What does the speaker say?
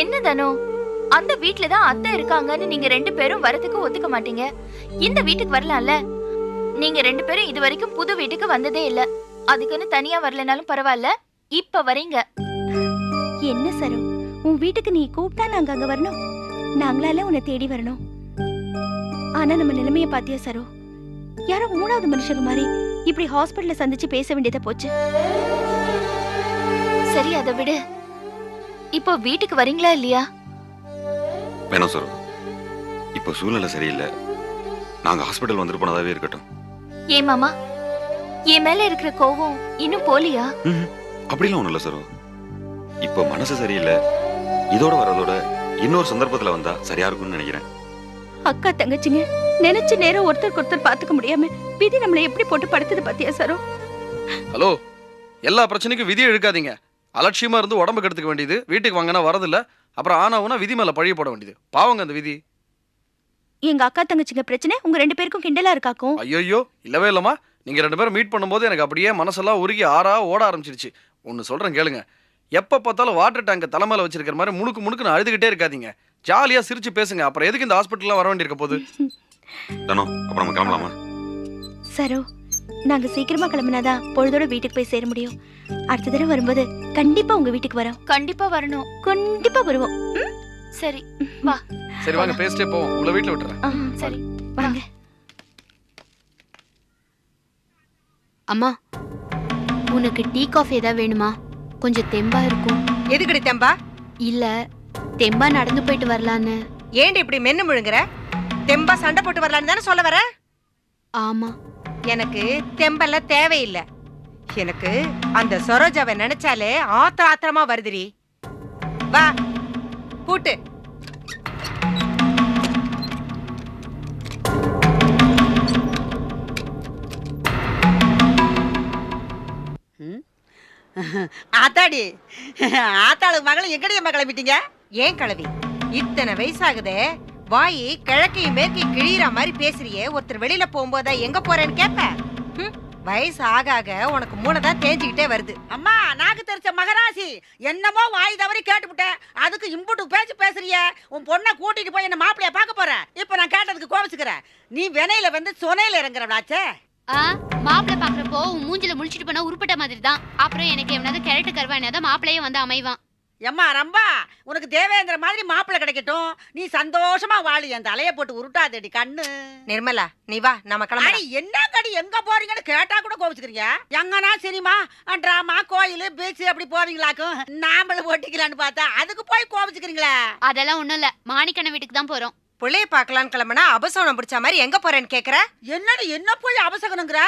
என்ன தானோ, அந்த வீட்ல தான் அத்தை இருக்காங்கன்னு நீங்க 2 பேரும் வரதுக்கு ஒத்துக்க மாட்டீங்க. இந்த வீட்டுக்கு வரலாம்ல. நீங்க 2 பேரும் இது வரைக்கும் புது வீட்டுக்கு வந்ததே இல்ல. அதுக்குன்னு தனியா வரலனாலும் பரவாயில்ல, இப்ப வரீங்க. என்ன சரோ, உன் வீட்டுக்கு நீ கூப்பிட்டா நாங்க அங்க வரணும், நாங்களால உன்னை தேடி வரணும். ஆனா நம்ம நிலைமைய பாத்தியா சரோ, யாரோ 3வது மனுஷங்க மாதிரி இப்படி ஹாஸ்பிடல்ல சந்திச்சு பேச வேண்டியதா போச்சு. சரி, அதை விடு. இப்போ வீட்டுக்கு வரீங்களா இல்லையா? வேணாம் சார், இப்போ சூழ்நிலை சரியில்லை. நாங்க ஹாஸ்பிட்டல் வந்துட்டு போனதாவே இருக்கட்டும். ஏன் மாமா, என் மேல இருக்கிற கோவம் இன்னும் போலியா? அப்படிலாம் ஒண்ணும் இல்ல சார். இப்போ மனசு சரியில்லை, இதோட வரதோட இன்னொரு சந்தர்ப்பத்துல வந்தா சரியா இருக்கும்னு நினைக்கிறேன். அக்கா தங்கச்சிங்க நினைச்ச நேரம் ஒருத்தருக்கு ஒருத்தர் பாத்துக்க முடியாம விதி நம்மளை எப்படி போட்டு படுத்துது பாத்தியா சரோ? ஹலோ, எல்லா பிரச்சனைக்கும் விதியை இழுக்காதீங்க. அலட்சியமா இருந்து உடம்பு கெடுத்துக்க வேண்டியது. வீட்டுக்கு வாங்கினா வரதில்ல, அப்புறம் ஆனாவுனா விதி மேல பழிய போட வேண்டியது. பாவங்க அந்த விதி. எங்க அக்கா தங்கச்சிங்க பிரச்சனை உங்க 2 பேருக்கும் கிண்டலா இருக்காக்கும். ஐயோ, இல்லவே இல்லம்மா. நீங்க 2 பேரும் மீட் பண்ணும்போது எனக்கு அப்படியே மனசெல்லாம் உருகி ஆறா ஓட ஆரம்பிச்சிருச்சு. ஒன்னு சொல்றேன் கேளுங்க. எப்ப பார்த்தாலும் வாட்டர் டேங்க் தலைமையில வச்சிருக்கிற மாதிரி முணுக்கு முணுக்குன்னு அழுதுகிட்டே இருக்காதீங்க. ஜாலியா சிரிச்சு பேசுங்க. அப்புறம் எதுக்கு இந்த ஹாஸ்பிட்டல்லாம் வர வேண்டியிருக்க போகுது? தானோ, அப்புறம் நம்ம கிளம்பலாமா? சரோ, நாங்க சீக்கிரமா கிளம்பினாதான் பொழுதோட வீட்டுக்கு போய் சேர முடியும். அடுத்த தடவை வரும்போது கண்டிப்பா உங்க வீட்டுக்கு வரோம். கண்டிப்பா வரணும். கண்டிப்பா வருவோம். சரி, வா. சரி வாங்க, பேசிட்டே போவோம். உங்களை வீட்டுல விட்டுறேன். சரி, வாங்க. அம்மா, உனக்கு டீ காஃபி ஏதாவது வேணுமா? கொஞ்சம் தெம்பா இருக்கும். எதுக்கடி தெம்பா? இல்ல, தெம்பா நடந்து போயிட்டு வரலான்னு. ஏண்டி இப்படி மென்னு முழுங்குற? தெம்பா சண்டை போட்டு வரலான்னு தானே சொல்ல வர? ஆமா. எனக்கு தெம்பெல்லாம் தேவையில்லை. எனக்கு அந்த சரோஜாவை நினைச்சாலே ஆத்திரமா வருதுடி. வா கூட்டு. ஆத்தாடி, ஆத்தாளுக்கு மகளும் எங்கடியம்மா கிளம்பிட்டீங்க? ஏன் கிளவி, இத்தனை வயசாகுதே, வாயி கிழக்கையும் மேற்கையும் கிழியிற மாதிரி பேசுறியே. ஒருத்தர் வெளியில போகும்போதா எங்க போறேன்னு கேப்ப? வயசு ஆக ஆக உனக்கு மூளை தான் தேஞ்சுக்கிட்டே வருது. அம்மா, நாக்கு தெரிச்ச மகராசி, என்னமோ வாய் தவறி கேட்டுவிட்டேன். அதுக்கு இம்புட்டு பேச்சு பேசுறிய. உன் பொண்ணை கூட்டிட்டு போய் என்ன மாப்பிளைய பார்க்க போறேன். இப்ப நான் கேட்டதுக்கு கோவிச்சுக்கிறேன். நீ வினையில வந்து சுனையில இறங்குறவளாச்சே. மாப்பிள்ளை பாக்குறப்போ உன் மூஞ்சில முழிச்சிட்டு போனா உருப்பட்ட மாதிரி தான். அப்புறம் எனக்கு எவனாவது கிழட்டு கருவா என்னதான் மாப்பிள்ளையே வந்து அமைவான். எம்மா ரம்பா, உனக்கு தேவேந்திர மாதிரி மாப்பிள்ளை கிடைக்கட்டும். நீ சந்தோஷமா வாழு. என் தலைய போட்டு உருட்டாதடி கண்ணு. நிர்மலா, நீ வா, நம்ம கிளம்பி. என்ன கடி, எங்க போறீங்கன்னு கேட்டா கூட கோவிச்சுக்கிறீங்க. எங்கன்னா சினிமா, டிராமா, கோயில், பீச் அப்படி போவீங்களாக்கும். நாமளும் ஓட்டிக்கலான்னு பார்த்தா அதுக்கு போய் கோவிச்சுக்கிறீங்களா? அதெல்லாம் ஒண்ணும் இல்ல, மாணிக்கண்ண வீட்டுக்கு தான் போறோம். பிள்ளைய பாக்கலான்னு கிளம்புனா அபசோனம் பிடிச்ச மாதிரி எங்க போறேன்னு கேக்குற? என்னடி என்ன போய் அவசகனுங்கிற?